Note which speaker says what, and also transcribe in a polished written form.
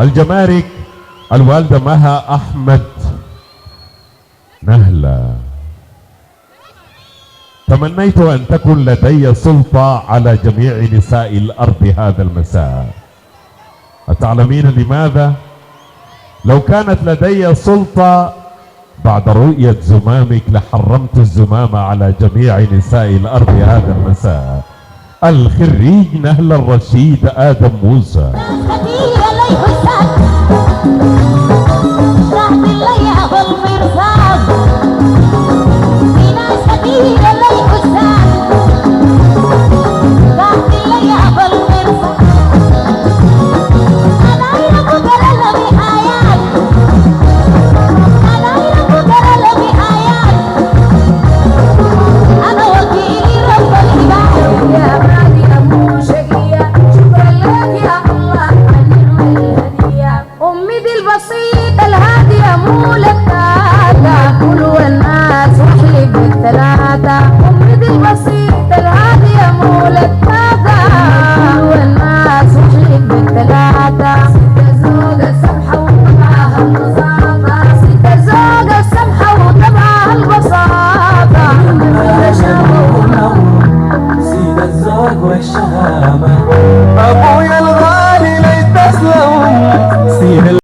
Speaker 1: الجمارك الوالدة مها أحمد نهلة. تمنيت أن تكون لدي سلطة على جميع نساء الأرض هذا المساء. أتعلمين لماذا؟ لو كانت لدي سلطة بعد رؤية زمامك لحرمت الزمام على جميع نساء الأرض هذا المساء. الخريج نهل الرشيد آدم موسى.
Speaker 2: كل والناس وحلي بالثلاثة أمي دي البسيطة